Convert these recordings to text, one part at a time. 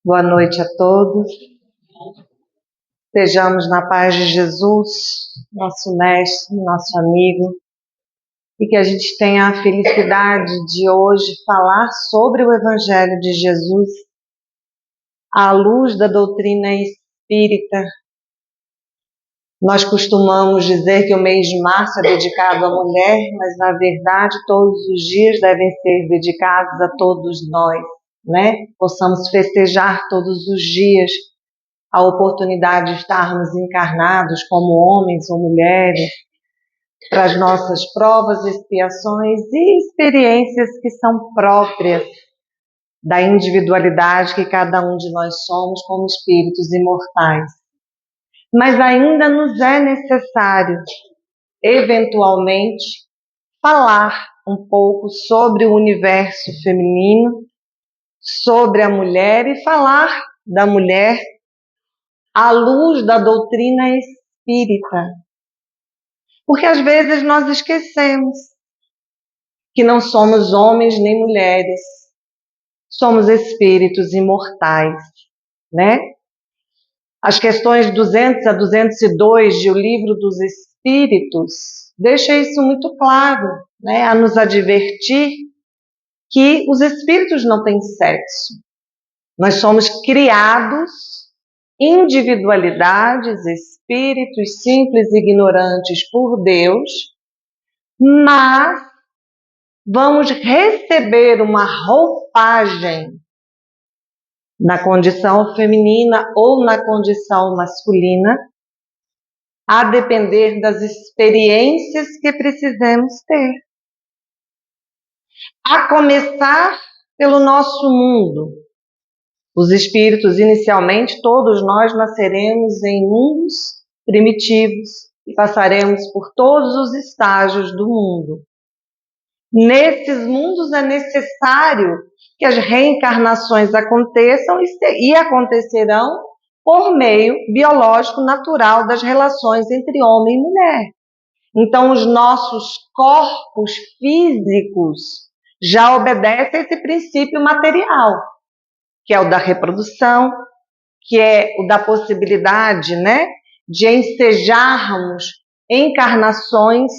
Boa noite a todos. Estejamos na paz de Jesus, nosso mestre, nosso amigo, e que a gente tenha a felicidade de hoje falar sobre o Evangelho de Jesus à luz da doutrina espírita. Nós costumamos dizer que o mês de março é dedicado à mulher, mas na verdade todos os dias devem ser dedicados a todos nós, né? Possamos festejar todos os dias a oportunidade de estarmos encarnados como homens ou mulheres para as nossas provas, expiações e experiências que são próprias da individualidade que cada um de nós somos como espíritos imortais. Mas ainda nos é necessário, eventualmente, falar um pouco sobre o universo feminino, sobre a mulher e falar da mulher à luz da doutrina espírita. Porque às vezes nós esquecemos que não somos homens nem mulheres, somos espíritos imortais, né? As questões 200 a 202 de O Livro dos Espíritos deixa isso muito claro, né? A nos advertir que os espíritos não têm sexo. Nós somos criados individualidades, espíritos simples e ignorantes por Deus, mas vamos receber uma roupagem na condição feminina ou na condição masculina, a depender das experiências que precisamos ter. A começar pelo nosso mundo. Os espíritos, inicialmente, todos nós nasceremos em mundos primitivos e passaremos por todos os estágios do mundo. Nesses mundos é necessário que as reencarnações aconteçam e acontecerão por meio biológico natural das relações entre homem e mulher. Então, os nossos corpos físicos já obedecem a esse princípio material, que é o da reprodução, que é o da possibilidade, né, de ensejarmos encarnações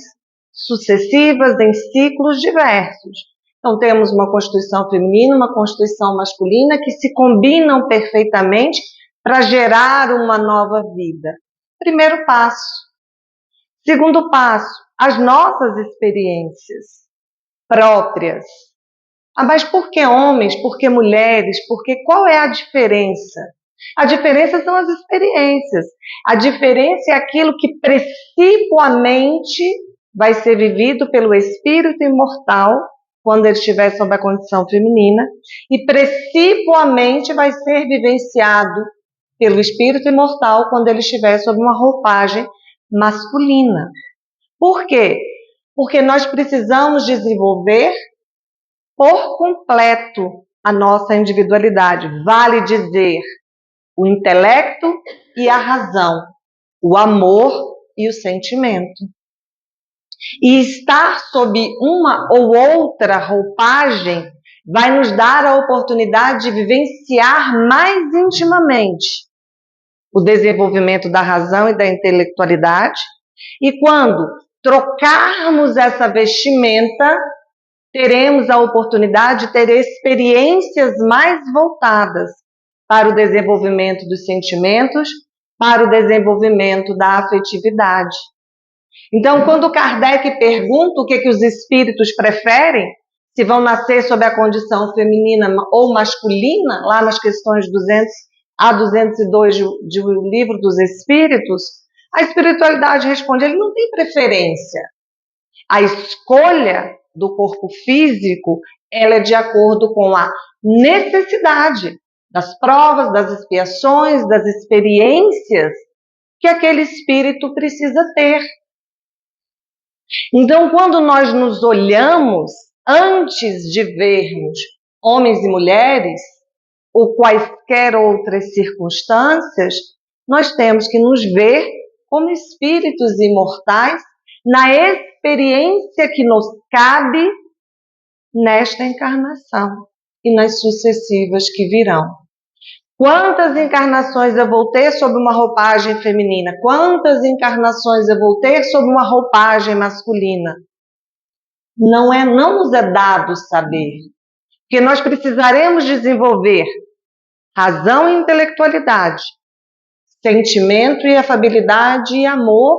sucessivas em ciclos diversos. Então temos uma constituição feminina, uma constituição masculina que se combinam perfeitamente para gerar uma nova vida. Primeiro passo. Segundo passo, as nossas experiências próprias. Mas por que homens? Por que mulheres? Porque qual é a diferença? A diferença são as experiências. A diferença é aquilo que precipuamente vai ser vivido pelo espírito imortal quando ele estiver sob a condição feminina e precipuamente vai ser vivenciado pelo espírito imortal quando ele estiver sob uma roupagem masculina. Por quê? Porque nós precisamos desenvolver por completo a nossa individualidade. Vale dizer, o intelecto e a razão, o amor e o sentimento. E estar sob uma ou outra roupagem vai nos dar a oportunidade de vivenciar mais intimamente o desenvolvimento da razão e da intelectualidade. E quando trocarmos essa vestimenta, teremos a oportunidade de ter experiências mais voltadas para o desenvolvimento dos sentimentos, para o desenvolvimento da afetividade. Então, quando Kardec pergunta o que os espíritos preferem, se vão nascer sob a condição feminina ou masculina, lá nas questões 200 a 202 de O Livro dos Espíritos, a espiritualidade responde, ele não tem preferência. A escolha do corpo físico, ela é de acordo com a necessidade das provas, das expiações, das experiências que aquele espírito precisa ter. Então, quando nós nos olhamos, antes de vermos homens e mulheres, ou quaisquer outras circunstâncias, nós temos que nos ver como espíritos imortais na experiência que nos cabe nesta encarnação e nas sucessivas que virão. Quantas encarnações eu vou ter sob uma roupagem feminina? Quantas encarnações eu vou ter sob uma roupagem masculina? Não nos é dado saber, porque nós precisaremos desenvolver razão e intelectualidade, sentimento e afabilidade e amor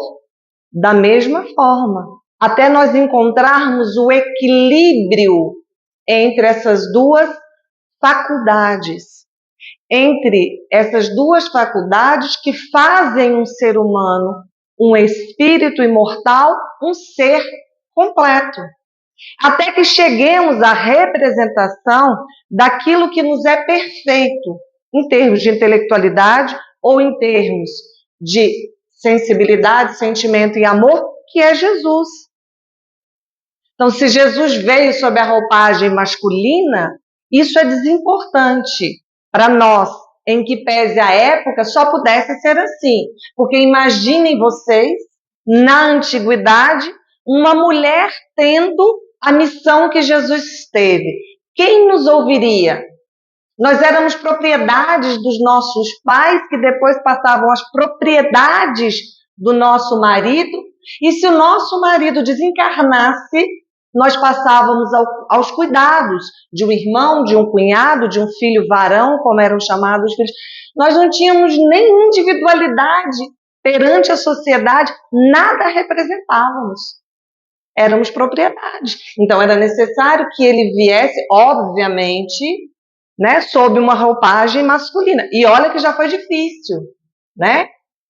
da mesma forma, até nós encontrarmos o equilíbrio entre essas duas faculdades, que fazem um ser humano, um espírito imortal, um ser completo. Até que cheguemos à representação daquilo que nos é perfeito, em termos de intelectualidade ou em termos de sensibilidade, sentimento e amor, que é Jesus. Então, se Jesus veio sob a roupagem masculina, isso é desimportante para nós, em que pese a época só pudesse ser assim. Porque imaginem vocês, na antiguidade, uma mulher tendo a missão que Jesus teve. Quem nos ouviria? Nós éramos propriedades dos nossos pais, que depois passavam as propriedades do nosso marido, e se o nosso marido desencarnasse, nós passávamos aos cuidados de um irmão, de um cunhado, de um filho varão, como eram chamados os filhos. Nós não tínhamos nem individualidade perante a sociedade, nada representávamos. Éramos propriedades. Então era necessário que ele viesse, obviamente, né, sob uma roupagem masculina. E olha que já foi difícil, né?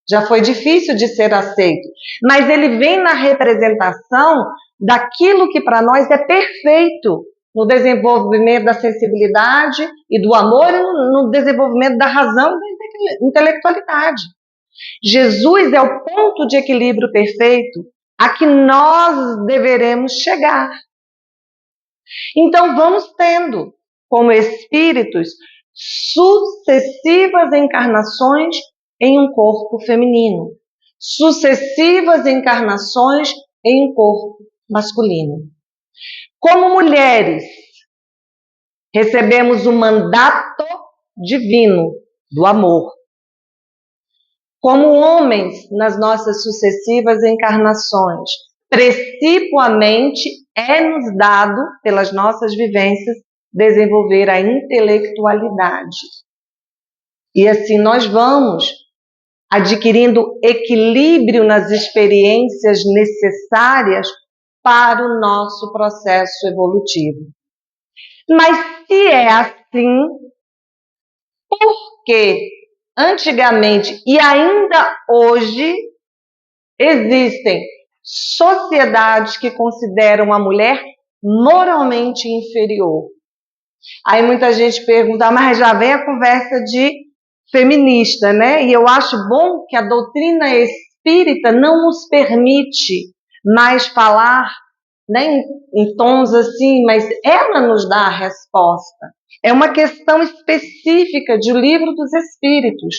Já foi difícil de ser aceito. Mas ele vem na representação daquilo que para nós é perfeito, no desenvolvimento da sensibilidade e do amor e no desenvolvimento da razão e da intelectualidade. Jesus é o ponto de equilíbrio perfeito a que nós deveremos chegar. Então vamos tendo, como espíritos, sucessivas encarnações em um corpo feminino, sucessivas encarnações em um corpo masculino. Como mulheres, recebemos o mandato divino do amor. Como homens, nas nossas sucessivas encarnações, precipuamente é-nos dado, pelas nossas vivências, desenvolver a intelectualidade. E assim nós vamos adquirindo equilíbrio nas experiências necessárias para o nosso processo evolutivo. Mas se é assim, por que antigamente e ainda hoje existem sociedades que consideram a mulher moralmente inferior? Aí muita gente pergunta, mas já vem a conversa de feminista, né? E eu acho bom que a doutrina espírita não nos permite mais falar, né, em tons assim, mas ela nos dá a resposta. É uma questão específica de O Livro dos Espíritos.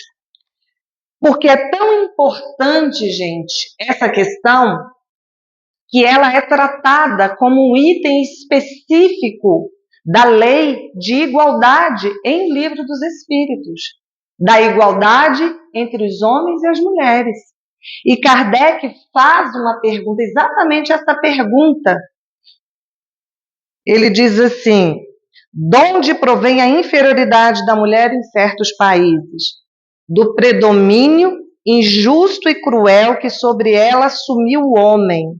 Porque é tão importante, gente, essa questão, que ela é tratada como um item específico da lei de igualdade em Livro dos Espíritos, da igualdade entre os homens e as mulheres. E Kardec faz uma pergunta, exatamente essa pergunta. Ele diz assim: de onde provém a inferioridade da mulher em certos países? Do predomínio injusto e cruel que sobre ela assumiu o homem.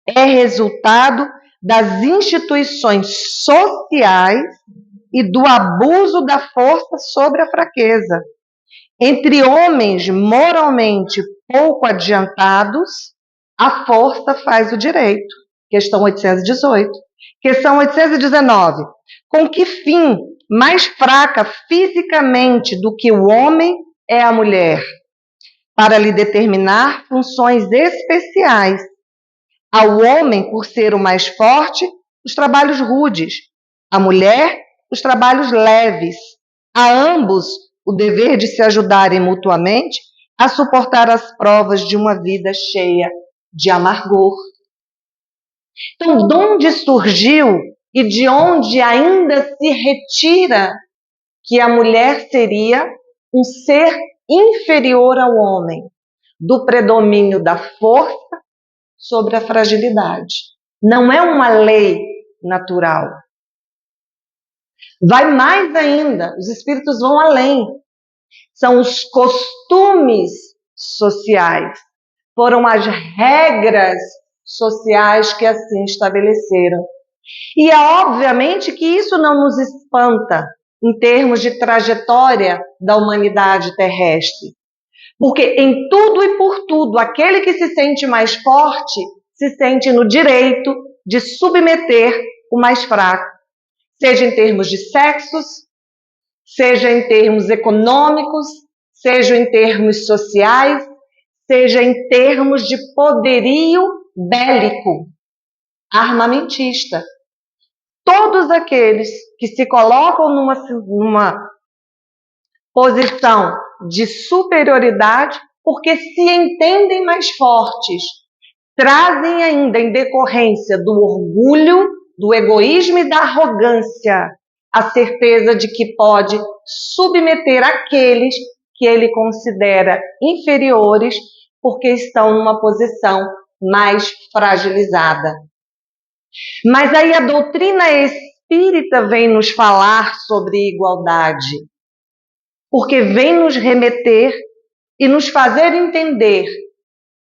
É resultado das instituições sociais e do abuso da força sobre a fraqueza. Entre homens moralmente pouco adiantados, a força faz o direito. Questão 818. Questão 819. Com que fim mais fraca fisicamente do que o homem é a mulher? Para lhe determinar funções especiais. Ao homem, por ser o mais forte, os trabalhos rudes. À mulher, os trabalhos leves. A ambos, o dever de se ajudarem mutuamente a suportar as provas de uma vida cheia de amargor. Então, de onde surgiu e de onde ainda se retira que a mulher seria um ser inferior ao homem, do predomínio da força sobre a fragilidade. Não é uma lei natural. Vai mais ainda, os espíritos vão além. São os costumes sociais, foram as regras sociais que assim estabeleceram. E é obviamente que isso não nos espanta em termos de trajetória da humanidade terrestre. Porque em tudo e por tudo, aquele que se sente mais forte se sente no direito de submeter o mais fraco, seja em termos de sexos, seja em termos econômicos, seja em termos sociais, seja em termos de poderio bélico, armamentista. Todos aqueles que se colocam numa posição de superioridade, porque se entendem mais fortes, trazem ainda em decorrência do orgulho, do egoísmo e da arrogância, a certeza de que pode submeter aqueles que ele considera inferiores, porque estão numa posição mais fragilizada. Mas aí a doutrina espírita vem nos falar sobre igualdade, porque vem nos remeter e nos fazer entender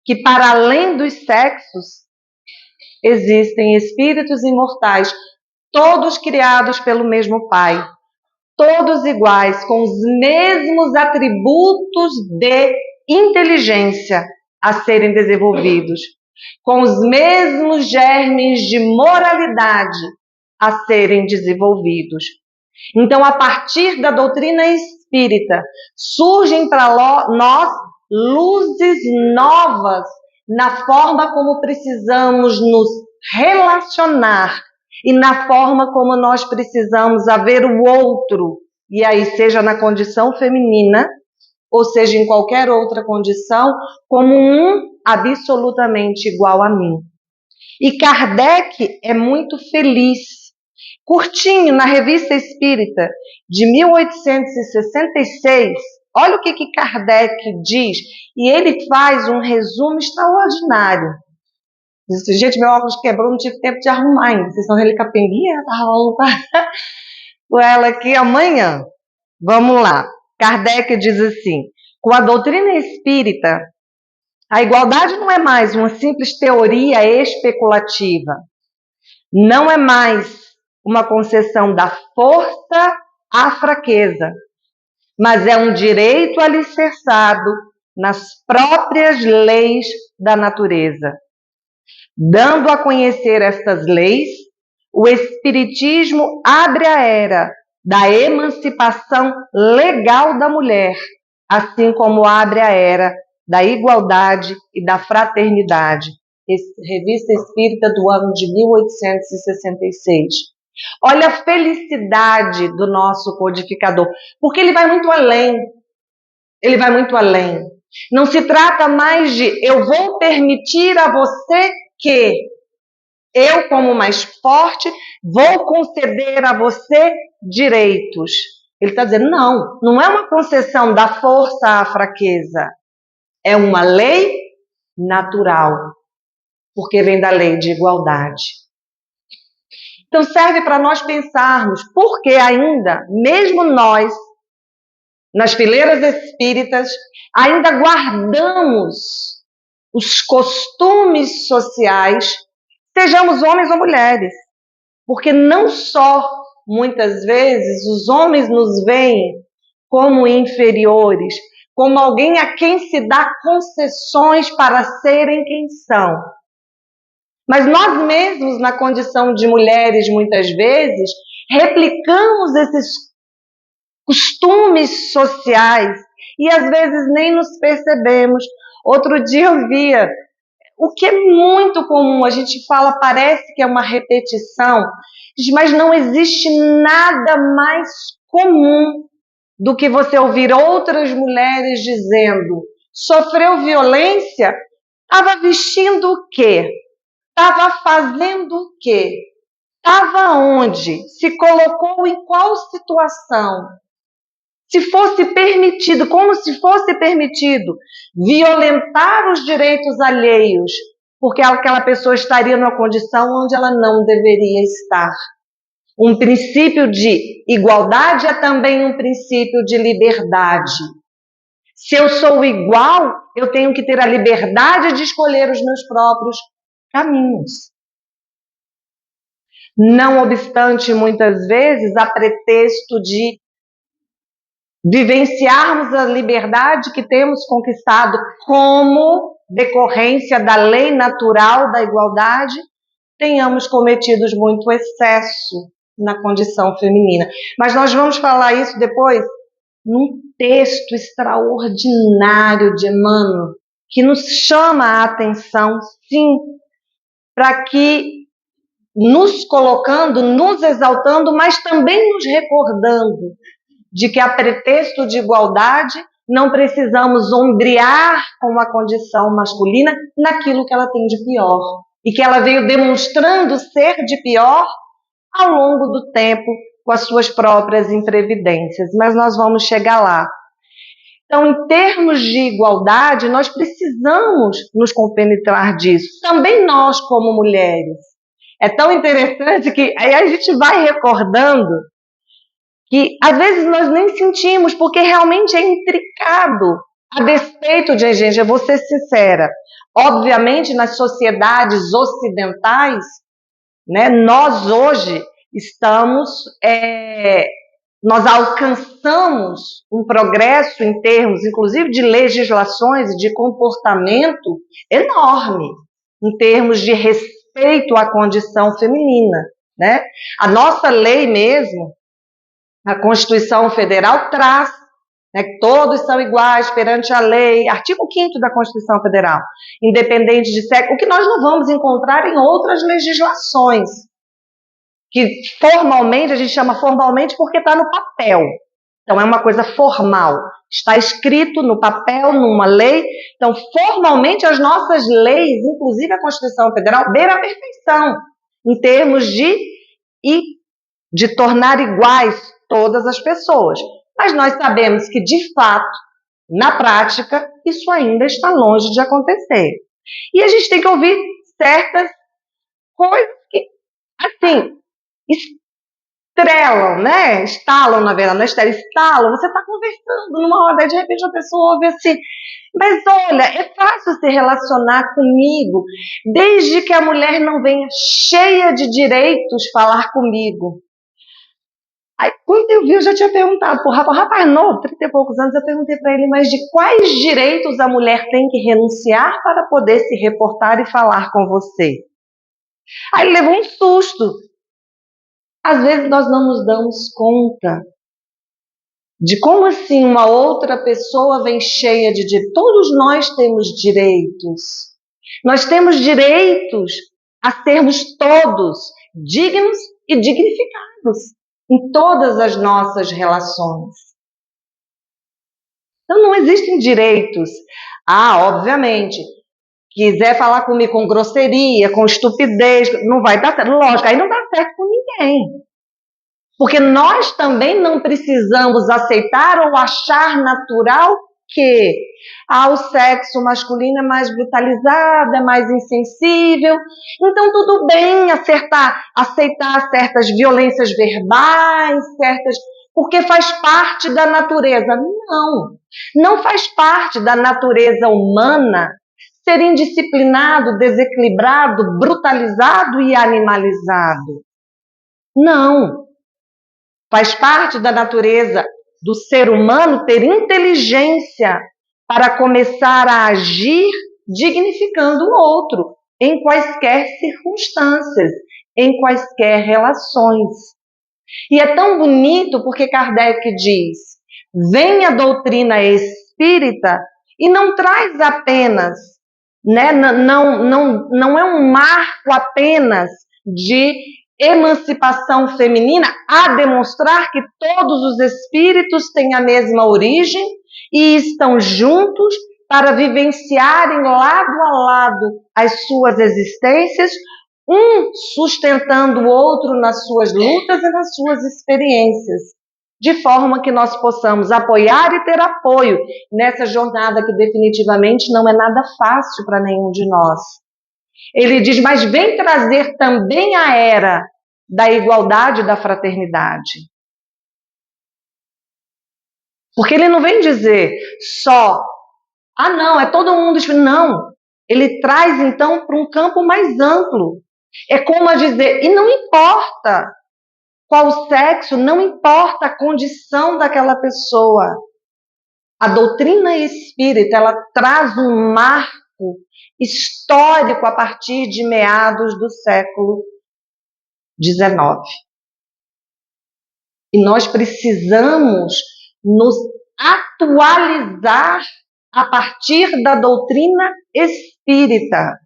que para além dos sexos existem espíritos imortais, todos criados pelo mesmo Pai, todos iguais, com os mesmos atributos de inteligência a serem desenvolvidos, com os mesmos germes de moralidade a serem desenvolvidos. Então, a partir da doutrina espírita, surgem para nós luzes novas na forma como precisamos nos relacionar e na forma como nós precisamos ver o outro, e aí seja na condição feminina, ou seja em qualquer outra condição, como um absolutamente igual a mim. E Kardec é muito feliz. Curtinho, na Revista Espírita, de 1866, olha o que Kardec diz, e ele faz um resumo extraordinário. Gente, meu óculos quebrou, não tive tempo de arrumar ainda. Vocês estão vendo capenguinha? Com ela aqui amanhã. Vamos lá. Kardec diz assim: com a doutrina espírita, a igualdade não é mais uma simples teoria especulativa. Não é mais uma concessão da força à fraqueza, mas é um direito alicerçado nas próprias leis da natureza. Dando a conhecer estas leis, o Espiritismo abre a era da emancipação legal da mulher, assim como abre a era da igualdade e da fraternidade. Revista Espírita do ano de 1866. Olha a felicidade do nosso codificador, porque ele vai muito além. Ele vai muito além. Não se trata mais de eu vou permitir a você que eu, como mais forte, vou conceder a você direitos. Ele está dizendo, não é uma concessão da força à fraqueza. É uma lei natural, porque vem da lei de igualdade. Então serve para nós pensarmos por que ainda, mesmo nós, nas fileiras espíritas, ainda guardamos os costumes sociais, sejamos homens ou mulheres. Porque não só, muitas vezes, os homens nos veem como inferiores, como alguém a quem se dá concessões para serem quem são. Mas nós mesmos, na condição de mulheres, muitas vezes, replicamos esses costumes sociais e às vezes nem nos percebemos. Outro dia eu via, o que é muito comum, a gente fala, parece que é uma repetição, mas não existe nada mais comum do que você ouvir outras mulheres dizendo: sofreu violência, estava vestindo o quê? Estava fazendo o quê? Estava onde? Se colocou em qual situação? Se fosse permitido, como se fosse permitido, violentar os direitos alheios, porque aquela pessoa estaria numa condição onde ela não deveria estar. Um princípio de igualdade é também um princípio de liberdade. Se eu sou igual, eu tenho que ter a liberdade de escolher os meus próprios caminhos. Não obstante, muitas vezes, a pretexto de vivenciarmos a liberdade que temos conquistado como decorrência da lei natural da igualdade, tenhamos cometido muito excesso na condição feminina. Mas nós vamos falar isso depois num texto extraordinário de Emmanuel, que nos chama a atenção, sim, para que nos colocando, nos exaltando, mas também nos recordando de que a pretexto de igualdade não precisamos ombrear com a condição masculina naquilo que ela tem de pior e que ela veio demonstrando ser de pior ao longo do tempo com as suas próprias imprevidências, mas nós vamos chegar lá. Então, em termos de igualdade, nós precisamos nos compenetrar disso, também nós como mulheres. É tão interessante que aí a gente vai recordando que às vezes nós nem sentimos, porque realmente é intricado. A despeito de, gente, eu vou ser sincera, obviamente nas sociedades ocidentais, né, nós hoje nós alcançamos um progresso em termos, inclusive, de legislações e de comportamento enorme, em termos de respeito à condição feminina, né? A nossa lei mesmo, a Constituição Federal traz, né, que todos são iguais perante a lei, artigo 5º da Constituição Federal, independente de sexo, o que nós não vamos encontrar em outras legislações, que formalmente, a gente chama formalmente porque está no papel, então é uma coisa formal, está escrito no papel, numa lei, então formalmente as nossas leis, inclusive a Constituição Federal, beira a perfeição, em termos de tornar iguais todas as pessoas. Mas nós sabemos que, de fato, na prática, isso ainda está longe de acontecer. E a gente tem que ouvir certas coisas que, assim, estrelam, né? Estalam, na verdade, não é estalam. Você está conversando numa roda, de repente a pessoa ouve assim, mas olha, é fácil se relacionar comigo, desde que a mulher não venha cheia de direitos falar comigo. Aí, quando eu vi, eu já tinha perguntado para o rapaz novo, 30 e poucos anos, eu perguntei para ele, mas de quais direitos a mulher tem que renunciar para poder se reportar e falar com você? Aí ele levou um susto. Às vezes nós não nos damos conta de como assim uma outra pessoa vem cheia de direitos. Todos nós temos direitos. Nós temos direitos a sermos todos dignos e dignificados em todas as nossas relações. Então não existem direitos. Obviamente, quiser falar comigo com grosseria, com estupidez, não vai dar certo. Lógico, aí não dá certo com ninguém. Porque nós também não precisamos aceitar ou achar natural que o sexo masculino é mais brutalizado, é mais insensível. Então tudo bem aceitar certas violências verbais, porque faz parte da natureza. Não faz parte da natureza humana ser indisciplinado, desequilibrado, brutalizado e animalizado. Não. Faz parte da natureza do ser humano ter inteligência para começar a agir dignificando o outro, em quaisquer circunstâncias, em quaisquer relações. E é tão bonito porque Kardec diz, vem a doutrina espírita e não traz apenas, né, não é um marco apenas de emancipação feminina a demonstrar que todos os espíritos têm a mesma origem e estão juntos para vivenciarem lado a lado as suas existências, um sustentando o outro nas suas lutas e nas suas experiências. de forma que nós possamos apoiar e ter apoio nessa jornada que definitivamente não é nada fácil para nenhum de nós. Ele diz, mas vem trazer também a era da igualdade e da fraternidade. Porque ele não vem dizer só, não, é todo mundo. Não, ele traz então para um campo mais amplo. É como a dizer, e não importa qual o sexo, não importa a condição daquela pessoa. A doutrina espírita, ela traz um marco histórico a partir de meados do século XIX. E nós precisamos nos atualizar a partir da doutrina espírita.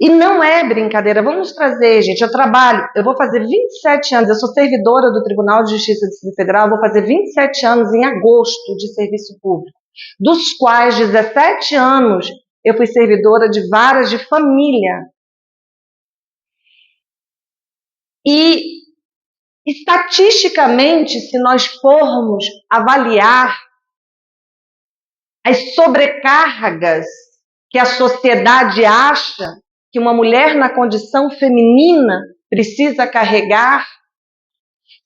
E não é brincadeira, vamos trazer, gente, eu vou fazer 27 anos, eu sou servidora do Tribunal de Justiça do Distrito Federal, vou fazer 27 anos em agosto de serviço público, dos quais 17 anos eu fui servidora de varas de família. E, estatisticamente, se nós formos avaliar as sobrecargas que a sociedade acha que uma mulher na condição feminina precisa carregar,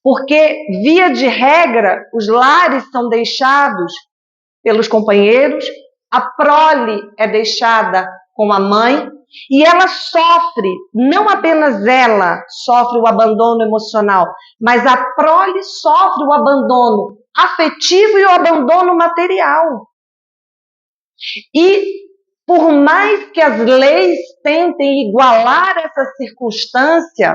porque, via de regra, os lares são deixados pelos companheiros, a prole é deixada com a mãe, e ela sofre, não apenas ela sofre o abandono emocional, mas a prole sofre o abandono afetivo e o abandono material. E por mais que as leis tentem igualar essa circunstância,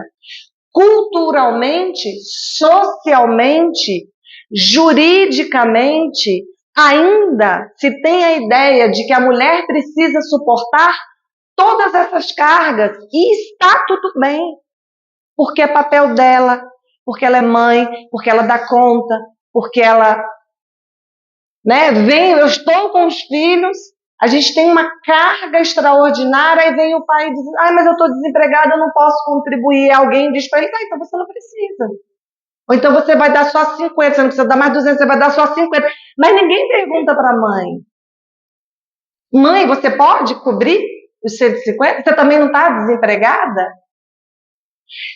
culturalmente, socialmente, juridicamente, ainda se tem a ideia de que a mulher precisa suportar todas essas cargas, e está tudo bem, porque é papel dela, porque ela é mãe, porque ela dá conta, porque ela, eu estou com os filhos, a gente tem uma carga extraordinária, aí vem o pai e diz, mas eu estou desempregada, eu não posso contribuir. Alguém diz para ele, então você não precisa. Ou então você vai dar só 50, você não precisa dar mais 200, você vai dar só 50. Mas ninguém pergunta para a mãe, mãe, você pode cobrir os 150? Você também não está desempregada?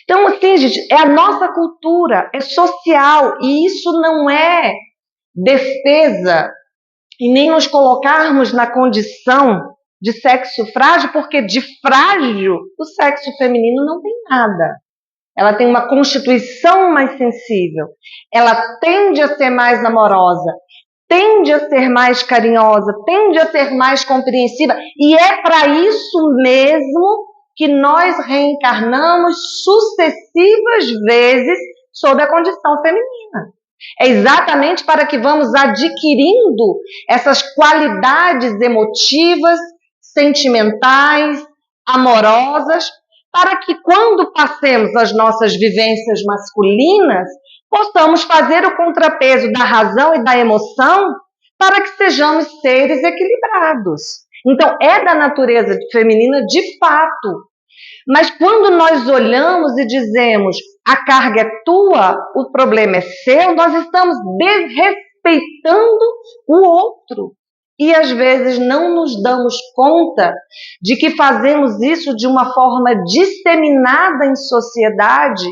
Então, assim, gente, é a nossa cultura, é social, e isso não é defesa e nem nos colocarmos na condição de sexo frágil, porque de frágil o sexo feminino não tem nada. Ela tem uma constituição mais sensível, ela tende a ser mais amorosa, tende a ser mais carinhosa, tende a ser mais compreensiva, e é para isso mesmo que nós reencarnamos sucessivas vezes sob a condição feminina. É exatamente para que vamos adquirindo essas qualidades emotivas, sentimentais, amorosas, para que quando passemos as nossas vivências masculinas, possamos fazer o contrapeso da razão e da emoção para que sejamos seres equilibrados. Então, é da natureza feminina de fato. Mas quando nós olhamos e dizemos a carga é tua, o problema é seu, nós estamos desrespeitando o outro. E às vezes não nos damos conta de que fazemos isso de uma forma disseminada em sociedade,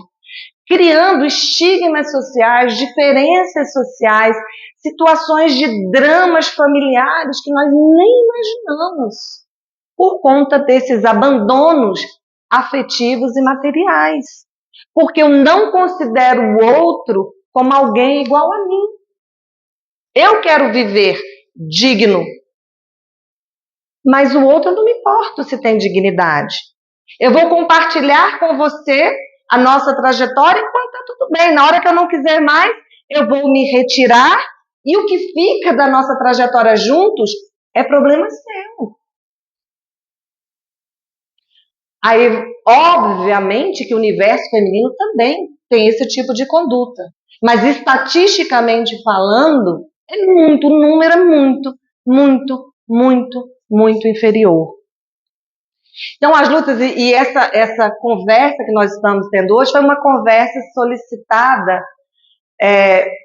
criando estigmas sociais, diferenças sociais, situações de dramas familiares que nós nem imaginamos, por conta desses abandonos afetivos e materiais. Porque eu não considero o outro como alguém igual a mim. Eu quero viver digno, mas o outro não me importa se tem dignidade. Eu vou compartilhar com você a nossa trajetória enquanto está tudo bem. Na hora que eu não quiser mais, eu vou me retirar e o que fica da nossa trajetória juntos é problema seu. Aí, obviamente, que o universo feminino também tem esse tipo de conduta. Mas, estatisticamente falando, o número é muito inferior. Então, as lutas e essa conversa que nós estamos tendo hoje foi uma conversa solicitada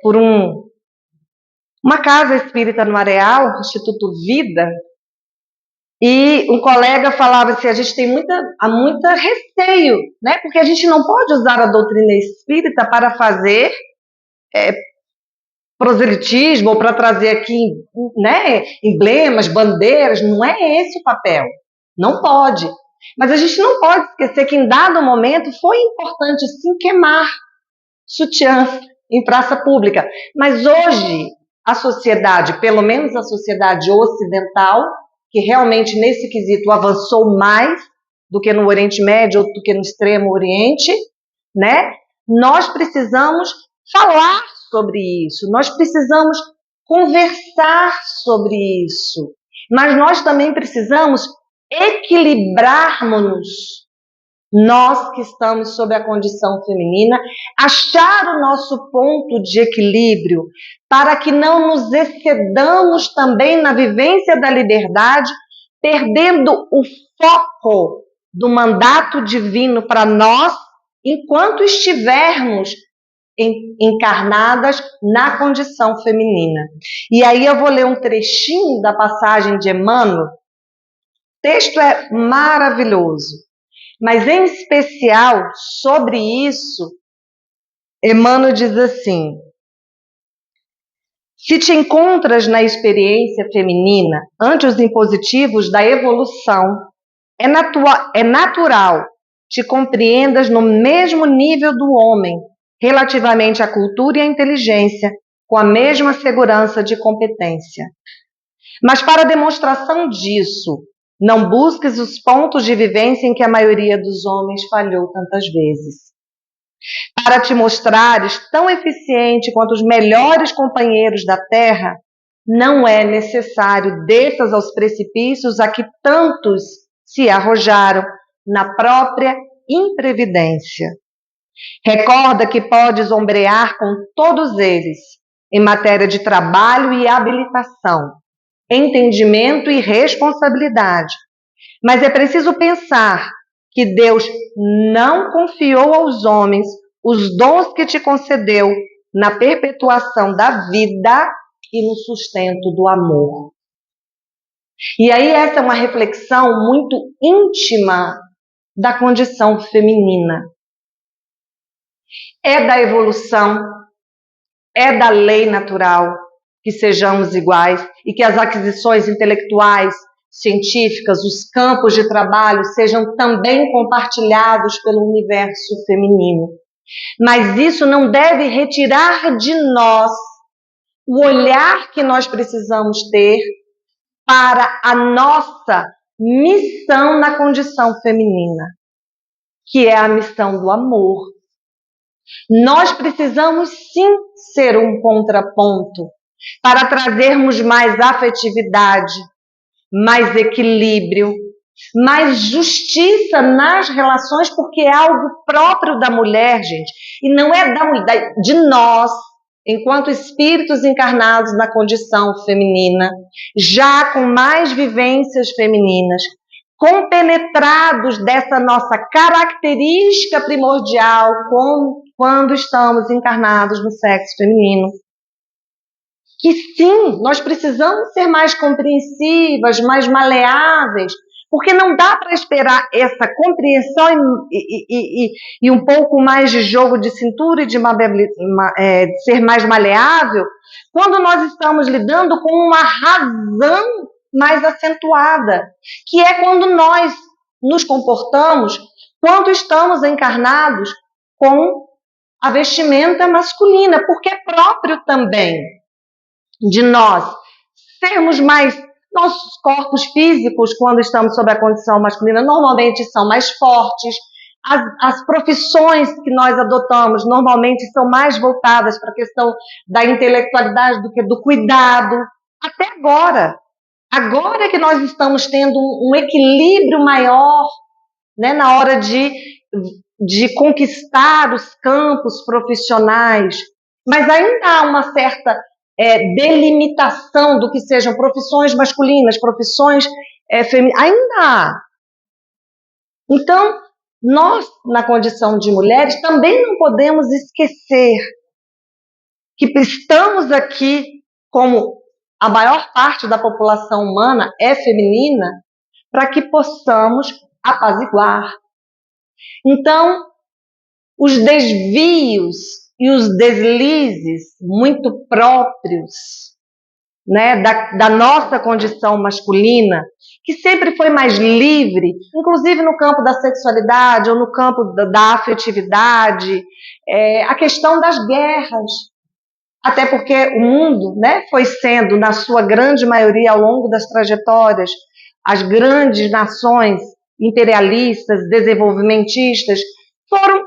por uma casa espírita no Areal, Instituto Vida, e um colega falava assim, a gente tem muita receio, né? Porque a gente não pode usar a doutrina espírita para fazer proselitismo ou para trazer aqui, né, emblemas, bandeiras, não é esse o papel, não pode. Mas a gente não pode esquecer que em dado momento foi importante sim queimar sutiãs em praça pública, mas hoje a sociedade, pelo menos a sociedade ocidental, que realmente nesse quesito avançou mais do que no Oriente Médio ou do que no Extremo Oriente, né? Nós precisamos falar sobre isso, nós precisamos conversar sobre isso, mas nós também precisamos equilibrarmos-nos, nós que estamos sob a condição feminina, achar o nosso ponto de equilíbrio para que não nos excedamos também na vivência da liberdade, perdendo o foco do mandato divino para nós enquanto estivermos encarnadas na condição feminina. E aí eu vou ler um trechinho da passagem de Emmanuel. O texto é maravilhoso, mas em especial sobre isso, Emmanuel diz assim: se te encontras na experiência feminina ante os impositivos da evolução, é natural te compreendas no mesmo nível do homem relativamente à cultura e à inteligência, com a mesma segurança de competência. Mas para demonstração disso, não busques os pontos de vivência em que a maioria dos homens falhou tantas vezes. Para te mostrares tão eficiente quanto os melhores companheiros da terra, não é necessário desças aos precipícios a que tantos se arrojaram na própria imprevidência. Recorda que podes ombrear com todos eles em matéria de trabalho e habilitação, entendimento e responsabilidade. Mas é preciso pensar que Deus não confiou aos homens os dons que te concedeu na perpetuação da vida e no sustento do amor. E aí essa é uma reflexão muito íntima da condição feminina. É da evolução, é da lei natural que sejamos iguais e que as aquisições intelectuais, científicas, os campos de trabalho sejam também compartilhados pelo universo feminino. Mas isso não deve retirar de nós o olhar que nós precisamos ter para a nossa missão na condição feminina, que é a missão do amor. Nós precisamos sim ser um contraponto para trazermos mais afetividade, mais equilíbrio, mais justiça nas relações, porque é algo próprio da mulher, gente, e não é de nós, enquanto espíritos encarnados na condição feminina, já com mais vivências femininas, compenetrados dessa nossa característica primordial quando estamos encarnados no sexo feminino. Que sim, nós precisamos ser mais compreensivas, mais maleáveis, porque não dá para esperar essa compreensão e um pouco mais de jogo de cintura e de ser mais maleável, quando nós estamos lidando com uma razão mais acentuada, que é quando nós nos comportamos quando estamos encarnados com a vestimenta masculina, porque é próprio também de nós sermos mais... Nossos corpos físicos, quando estamos sob a condição masculina, normalmente são mais fortes. As profissões que nós adotamos normalmente são mais voltadas para a questão da intelectualidade do que do cuidado. Até agora. Agora que nós estamos tendo um equilíbrio maior, né, na hora de conquistar os campos profissionais. Mas ainda há uma certa delimitação do que sejam profissões masculinas, profissões femininas, ainda há. Então, nós, na condição de mulheres, também não podemos esquecer que estamos aqui como a maior parte da população humana é feminina, para que possamos apaziguar. Então, os desvios e os deslizes muito próprios, né, da nossa condição masculina, que sempre foi mais livre, inclusive no campo da sexualidade ou no campo da afetividade, a questão das guerras, até porque o mundo, né, foi sendo, na sua grande maioria, ao longo das trajetórias, as grandes nações imperialistas, desenvolvimentistas, foram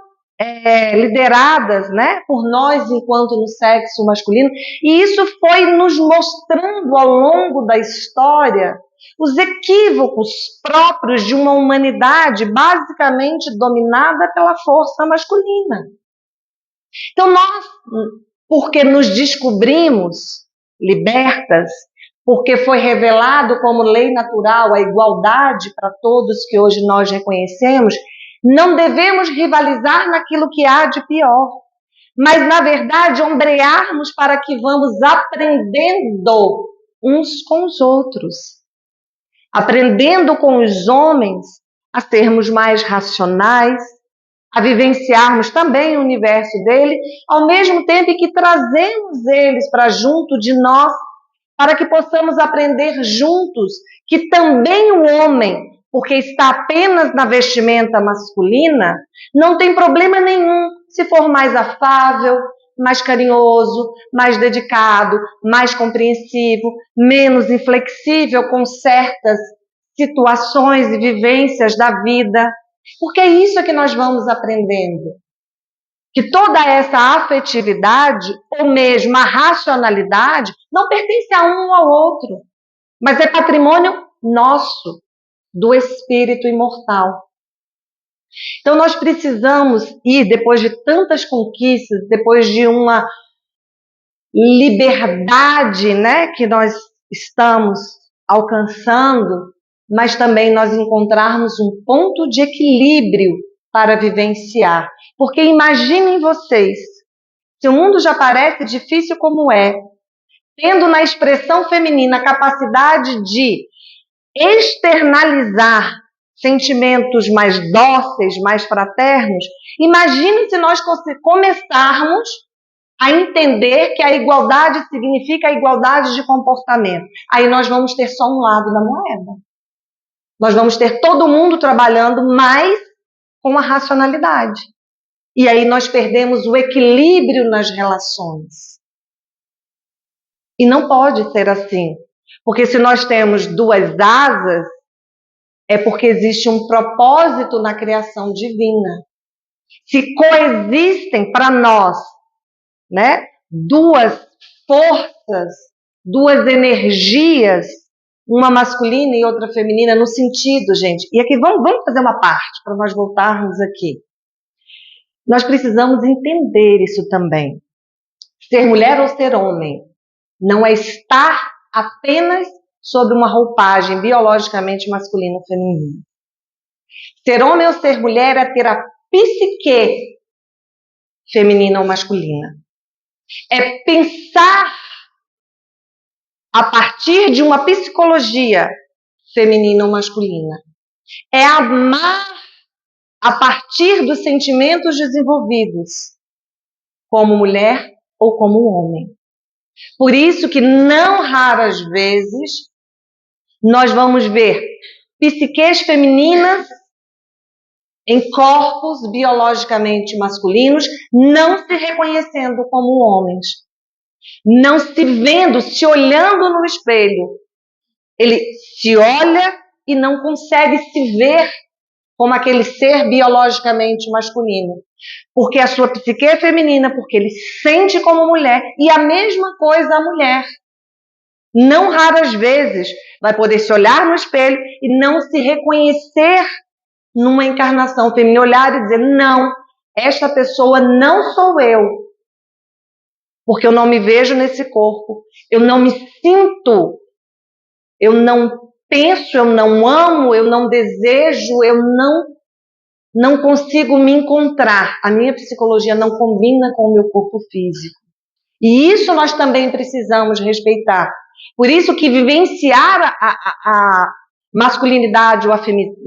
lideradas, né, por nós enquanto no sexo masculino, e isso foi nos mostrando ao longo da história os equívocos próprios de uma humanidade basicamente dominada pela força masculina. Então nós, porque nos descobrimos libertas, porque foi revelado como lei natural a igualdade para todos que hoje nós reconhecemos, não devemos rivalizar naquilo que há de pior, mas, na verdade, ombrearmos para que vamos aprendendo uns com os outros, aprendendo com os homens a sermos mais racionais, a vivenciarmos também o universo dele, ao mesmo tempo que trazemos eles para junto de nós, para que possamos aprender juntos que também o homem, porque está apenas na vestimenta masculina, não tem problema nenhum se for mais afável, mais carinhoso, mais dedicado, mais compreensivo, menos inflexível com certas situações e vivências da vida. Porque é isso que nós vamos aprendendo. Que toda essa afetividade, ou mesmo a racionalidade, não pertence a um ou ao outro, mas é patrimônio nosso, do espírito imortal. Então nós precisamos ir, depois de tantas conquistas, depois de uma liberdade, né, que nós estamos alcançando, mas também nós encontrarmos um ponto de equilíbrio para vivenciar. Porque imaginem vocês, se o mundo já parece difícil como é, tendo na expressão feminina a capacidade de externalizar sentimentos mais dóceis, mais fraternos, imagine se nós começarmos a entender que a igualdade significa a igualdade de comportamento. Aí nós vamos ter só um lado da moeda. Nós vamos ter todo mundo trabalhando mais com a racionalidade. E aí nós perdemos o equilíbrio nas relações. E não pode ser assim. Porque se nós temos duas asas, é porque existe um propósito na criação divina. Se coexistem para nós, né, duas forças, duas energias, uma masculina e outra feminina, no sentido, gente, e aqui vamos fazer uma parte para nós voltarmos aqui. Nós precisamos entender isso também. Ser mulher ou ser homem não é estar apenas sob uma roupagem biologicamente masculina ou feminina. Ser homem ou ser mulher é ter a psique feminina ou masculina. É pensar a partir de uma psicologia feminina ou masculina. É amar a partir dos sentimentos desenvolvidos como mulher ou como homem. Por isso que não raras vezes nós vamos ver psiques femininas em corpos biologicamente masculinos, não se reconhecendo como homens, não se vendo, se olhando no espelho. Ele se olha e não consegue se ver como aquele ser biologicamente masculino, porque a sua psique é feminina, porque ele sente como mulher, e a mesma coisa a mulher. Não raras vezes vai poder se olhar no espelho e não se reconhecer numa encarnação feminina, olhar e dizer, não, esta pessoa não sou eu, porque eu não me vejo nesse corpo, eu não me sinto, eu não penso, eu não amo, eu não desejo, eu não consigo me encontrar. A minha psicologia não combina com o meu corpo físico. E isso nós também precisamos respeitar. Por isso que vivenciar a masculinidade ou a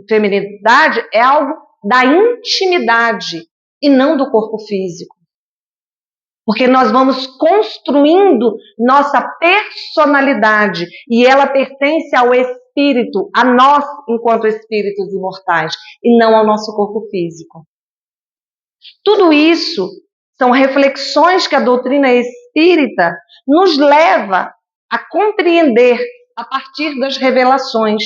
feminilidade é algo da intimidade e não do corpo físico. Porque nós vamos construindo nossa personalidade e ela pertence ao espírito, a nós enquanto espíritos imortais, e não ao nosso corpo físico. Tudo isso são reflexões que a doutrina espírita nos leva a compreender a partir das revelações.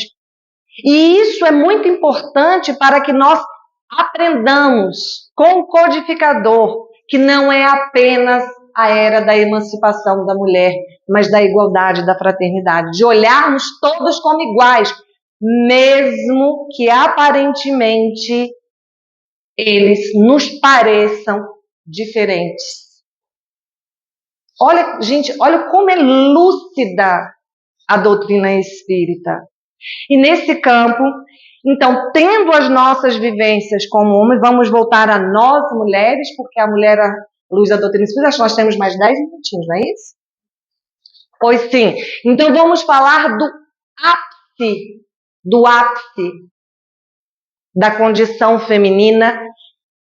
E isso é muito importante para que nós aprendamos com o codificador que não é apenas a era da emancipação da mulher, mas da igualdade, da fraternidade, de olharmos todos como iguais, mesmo que aparentemente eles nos pareçam diferentes. Olha, gente, olha como é lúcida a doutrina espírita. E nesse campo, então, tendo as nossas vivências como homens, vamos voltar a nós, mulheres, porque a mulher, a luz da doutrina espírita, acho que nós temos mais 10 minutinhos, não é isso? Pois sim. Então, vamos falar do ápice da condição feminina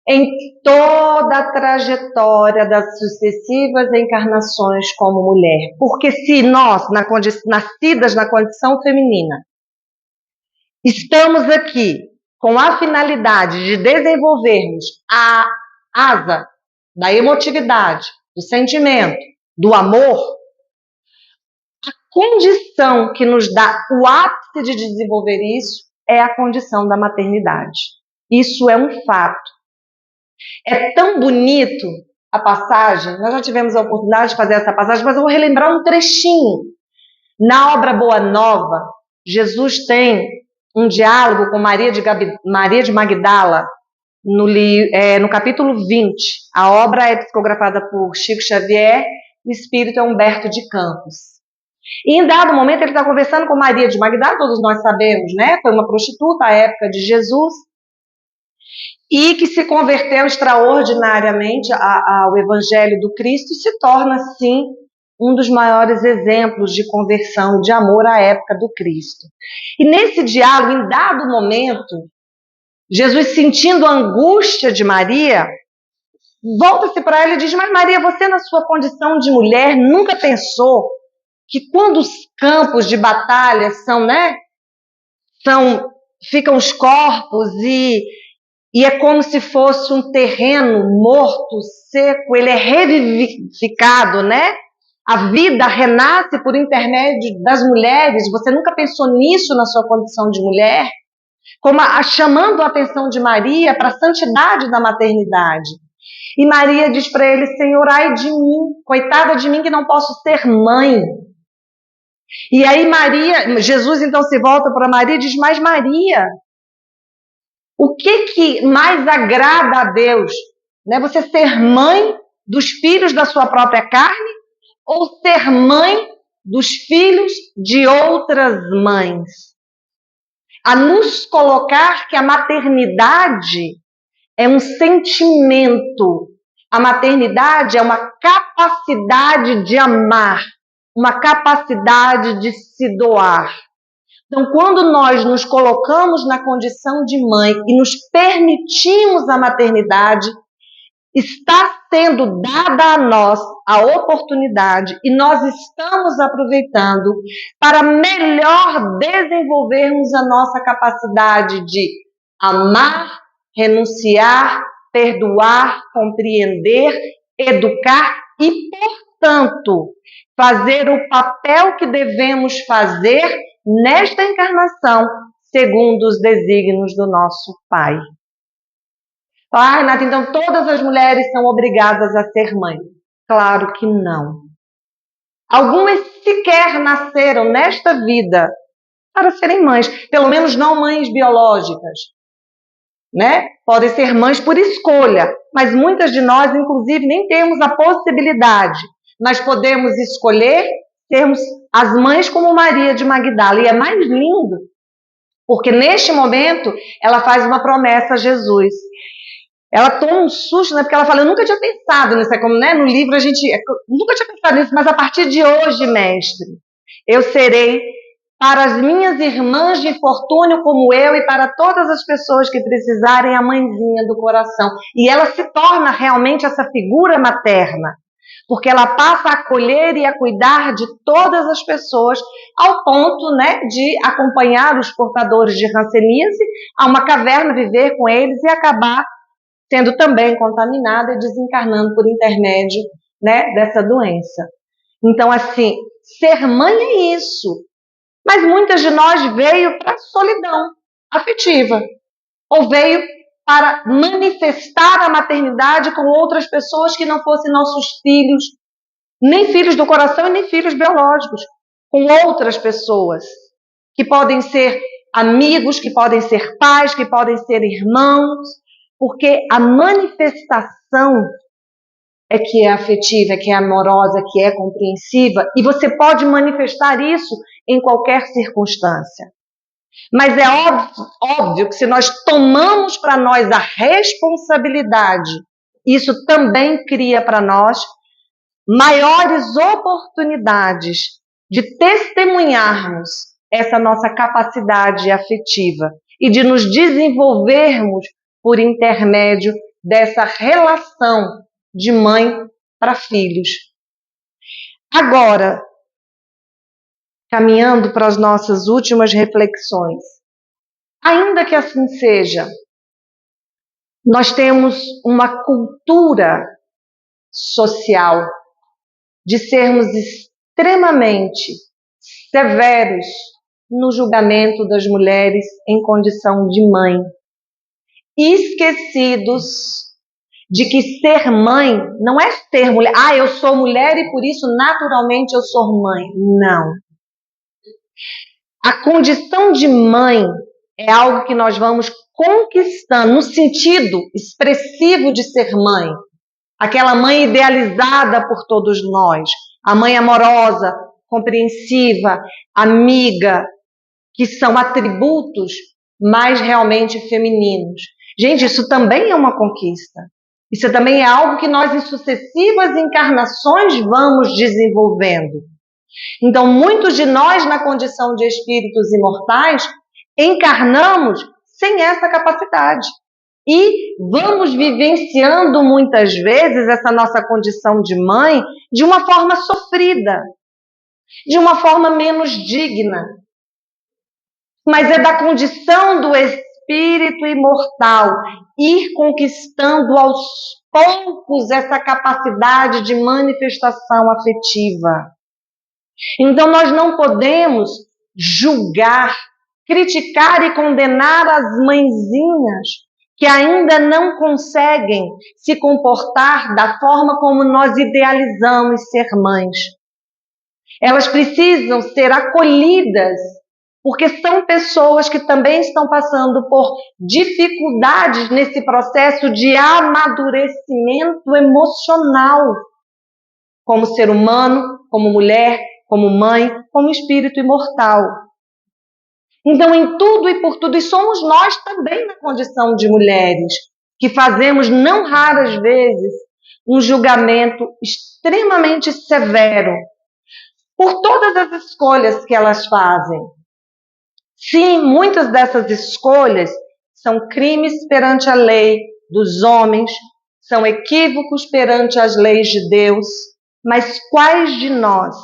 em toda a trajetória das sucessivas encarnações como mulher. Porque se nós, nascidas na condição feminina, estamos aqui com a finalidade de desenvolvermos a asa da emotividade, do sentimento, do amor, a condição que nos dá o ápice de desenvolver isso é a condição da maternidade. Isso é um fato. É tão bonito a passagem, nós já tivemos a oportunidade de fazer essa passagem, mas eu vou relembrar um trechinho. Na obra Boa Nova, Jesus tem um diálogo com Maria de Magdala, no capítulo 20. A obra é psicografada por Chico Xavier, o espírito é Humberto de Campos. E em dado momento ele está conversando com Maria de Magdala, todos nós sabemos, né? Foi uma prostituta à época de Jesus, e que se converteu extraordinariamente ao Evangelho do Cristo e se torna, sim, um dos maiores exemplos de conversão e de amor à época do Cristo. E nesse diálogo, em dado momento, Jesus, sentindo a angústia de Maria, volta-se para ela e diz: mas Maria, você na sua condição de mulher nunca pensou que quando os campos de batalha ficam os corpos e é como se fosse um terreno morto, seco, ele é revivificado, né? A vida renasce por intermédio das mulheres. Você nunca pensou nisso na sua condição de mulher? Como chamando a atenção de Maria para a santidade da maternidade. E Maria diz para ele: Senhor, ai de mim, coitada de mim que não posso ser mãe. E aí Jesus então se volta para Maria e diz: mas Maria, o que mais agrada a Deus? Né? Você ser mãe dos filhos da sua própria carne ou ser mãe dos filhos de outras mães? A nos colocar que a maternidade é um sentimento, a maternidade é uma capacidade de amar, uma capacidade de se doar. Então, quando nós nos colocamos na condição de mãe e nos permitimos a maternidade, está sendo dada a nós a oportunidade e nós estamos aproveitando para melhor desenvolvermos a nossa capacidade de amar, renunciar, perdoar, compreender, educar e, portanto, fazer o papel que devemos fazer nesta encarnação, segundo os desígnios do nosso Pai. Ah, Renata, então todas as mulheres são obrigadas a ser mãe. Claro que não. Algumas sequer nasceram nesta vida para serem mães, pelo menos não mães biológicas, né? Podem ser mães por escolha, mas muitas de nós, inclusive, nem temos a possibilidade, mas podemos escolher sermos as mães como Maria de Magdala. E é mais lindo, porque neste momento ela faz uma promessa a Jesus. Ela toma um susto, né? Porque ela fala: eu nunca tinha pensado nisso. É como, né? No livro a gente nunca tinha pensado nisso, mas a partir de hoje, mestre, eu serei para as minhas irmãs de infortúnio como eu e para todas as pessoas que precisarem a mãezinha do coração. E ela se torna realmente essa figura materna, porque ela passa a acolher e a cuidar de todas as pessoas, ao ponto, né, de acompanhar os portadores de hanseníase a uma caverna, viver com eles e acabar sendo também contaminada e desencarnando por intermédio, né, dessa doença. Então, assim, ser mãe é isso. Mas muitas de nós veio para a solidão afetiva, ou veio para manifestar a maternidade com outras pessoas que não fossem nossos filhos, nem filhos do coração e nem filhos biológicos, com outras pessoas, que podem ser amigos, que podem ser pais, que podem ser irmãos, porque a manifestação é que é afetiva, é que é amorosa, é que é compreensiva, e você pode manifestar isso em qualquer circunstância. Mas é óbvio que se nós tomamos para nós a responsabilidade, isso também cria para nós maiores oportunidades de testemunharmos essa nossa capacidade afetiva e de nos desenvolvermos por intermédio dessa relação de mãe para filhos. Agora, caminhando para as nossas últimas reflexões, ainda que assim seja, nós temos uma cultura social de sermos extremamente severos no julgamento das mulheres em condição de mãe, esquecidos de que ser mãe não é ser mulher. Ah, eu sou mulher e por isso naturalmente eu sou mãe. Não. A condição de mãe é algo que nós vamos conquistando no sentido expressivo de ser mãe. Aquela mãe idealizada por todos nós. A mãe amorosa, compreensiva, amiga, que são atributos mais realmente femininos. Gente, isso também é uma conquista. Isso também é algo que nós, em sucessivas encarnações, vamos desenvolvendo. Então, muitos de nós, na condição de espíritos imortais, encarnamos sem essa capacidade. E vamos vivenciando muitas vezes essa nossa condição de mãe de uma forma sofrida, de uma forma menos digna. Mas é da condição do espírito imortal ir conquistando aos poucos essa capacidade de manifestação afetiva. Então nós não podemos julgar, criticar e condenar as mãezinhas que ainda não conseguem se comportar da forma como nós idealizamos ser mães. Elas precisam ser acolhidas, porque são pessoas que também estão passando por dificuldades nesse processo de amadurecimento emocional, como ser humano, como mulher, como mãe, como espírito imortal. Então, em tudo e por tudo, e somos nós também na condição de mulheres, que fazemos, não raras vezes, um julgamento extremamente severo por todas as escolhas que elas fazem. Sim, muitas dessas escolhas são crimes perante a lei dos homens, são equívocos perante as leis de Deus, mas quais de nós,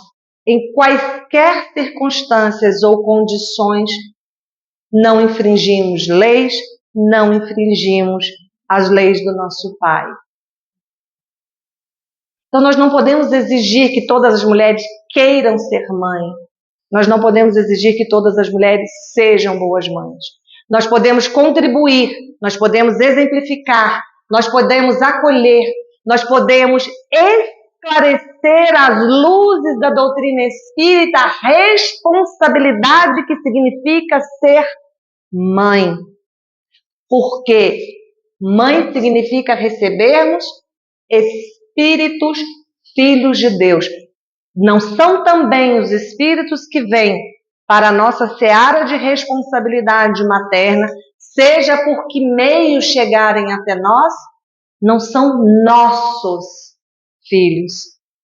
em quaisquer circunstâncias ou condições, não infringimos leis, não infringimos as leis do nosso Pai? Então nós não podemos exigir que todas as mulheres queiram ser mãe. Nós não podemos exigir que todas as mulheres sejam boas mães. Nós podemos contribuir, nós podemos exemplificar, nós podemos acolher, nós podemos esclarecer as luzes da doutrina espírita, a responsabilidade que significa ser mãe. Porque mãe significa recebermos espíritos filhos de Deus. Não são também os espíritos que vêm para a nossa seara de responsabilidade materna, seja por que meio chegarem até nós, não são nossos filhos.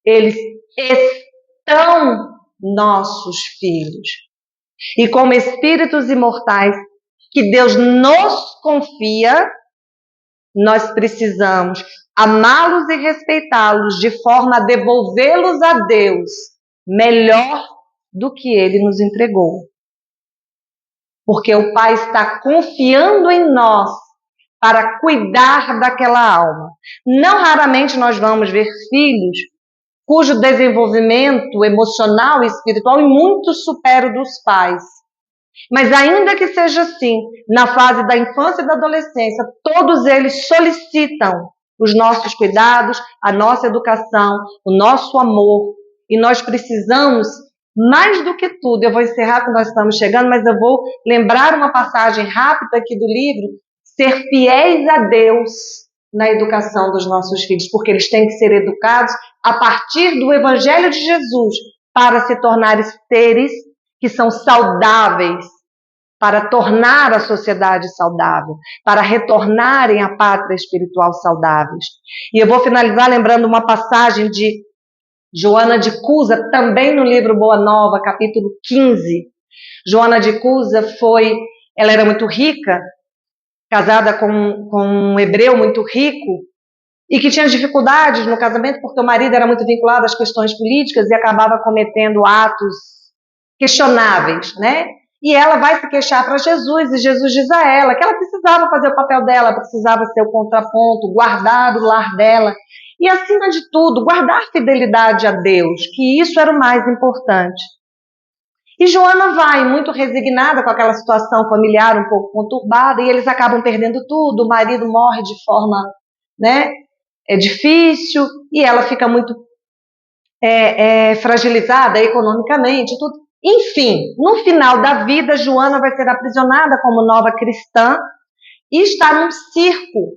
eles estão nossos filhos. E como espíritos imortais que Deus nos confia, nós precisamos amá-los e respeitá-los de forma a devolvê-los a Deus melhor do que Ele nos entregou. Porque o Pai está confiando em nós para cuidar daquela alma. Não raramente nós vamos ver filhos cujo desenvolvimento emocional e espiritual é muito supera o dos pais. Mas ainda que seja assim, na fase da infância e da adolescência, todos eles solicitam os nossos cuidados, a nossa educação, o nosso amor. E nós precisamos, mais do que tudo, eu vou encerrar quando nós estamos chegando, mas eu vou lembrar uma passagem rápida aqui do livro, ser fiéis a Deus na educação dos nossos filhos, porque eles têm que ser educados a partir do Evangelho de Jesus para se tornarem seres que são saudáveis, para tornar a sociedade saudável, para retornarem à pátria espiritual saudáveis. E eu vou finalizar lembrando uma passagem de Joana de Cusa, também no livro Boa Nova, capítulo 15. Joana de Cusa ela era muito rica, casada com um hebreu muito rico, e que tinha dificuldades no casamento porque o marido era muito vinculado às questões políticas e acabava cometendo atos questionáveis, né? E ela vai se queixar para Jesus, e Jesus diz a ela que ela precisava fazer o papel dela, precisava ser o contraponto, guardar o lar dela, e acima de tudo, guardar fidelidade a Deus, que isso era o mais importante. E Joana vai, muito resignada com aquela situação familiar um pouco conturbada, e eles acabam perdendo tudo, o marido morre de forma, né, difícil, e ela fica muito fragilizada economicamente, tudo. Enfim, no final da vida, Joana vai ser aprisionada como nova cristã e está num circo.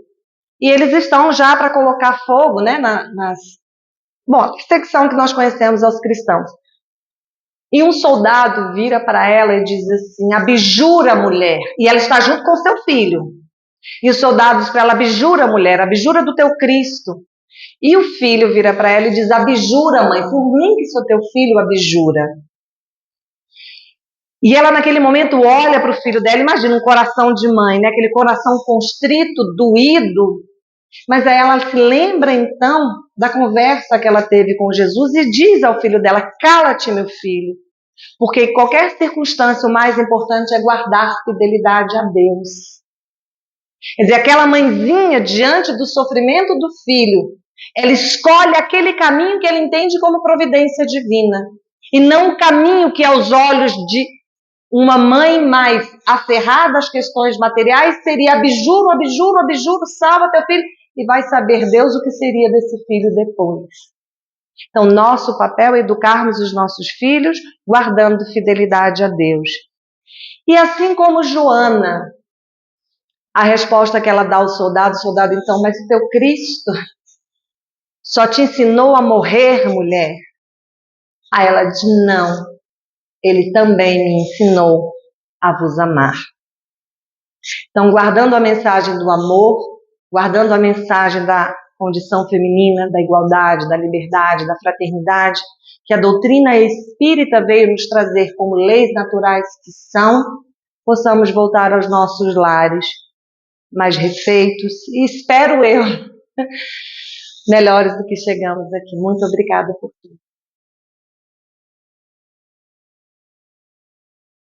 E eles estão já para colocar fogo, né, a perseguição que nós conhecemos aos cristãos. E um soldado vira para ela e diz assim: abjura, mulher. E ela está junto com seu filho. E o soldado diz para ela: abjura, mulher, abjura do teu Cristo. E o filho vira para ela e diz: abjura, mãe, por mim que sou teu filho, abjura. E ela naquele momento olha para o filho dela, imagina um coração de mãe, né? Aquele coração constrito, doído. Mas aí ela se lembra então da conversa que ela teve com Jesus e diz ao filho dela: cala-te, meu filho, porque em qualquer circunstância o mais importante é guardar fidelidade a Deus. Quer dizer, aquela mãezinha diante do sofrimento do filho, ela escolhe aquele caminho que ela entende como providência divina e não o caminho que aos olhos de uma mãe mais aferrada às questões materiais seria abjuro, abjuro, abjuro, salva teu filho, e vai saber Deus o que seria desse filho depois. Então, nosso papel é educarmos os nossos filhos guardando fidelidade a Deus. E assim como Joana, a resposta que ela dá ao soldado, o soldado então, mas o teu Cristo só te ensinou a morrer, mulher? Aí ela diz, não, ele também me ensinou a vos amar. Então, guardando a mensagem do amor, guardando a mensagem da condição feminina, da igualdade, da liberdade, da fraternidade, que a doutrina espírita veio nos trazer como leis naturais que são, possamos voltar aos nossos lares mais refeitos e, espero eu, melhores do que chegamos aqui. Muito obrigada por tudo.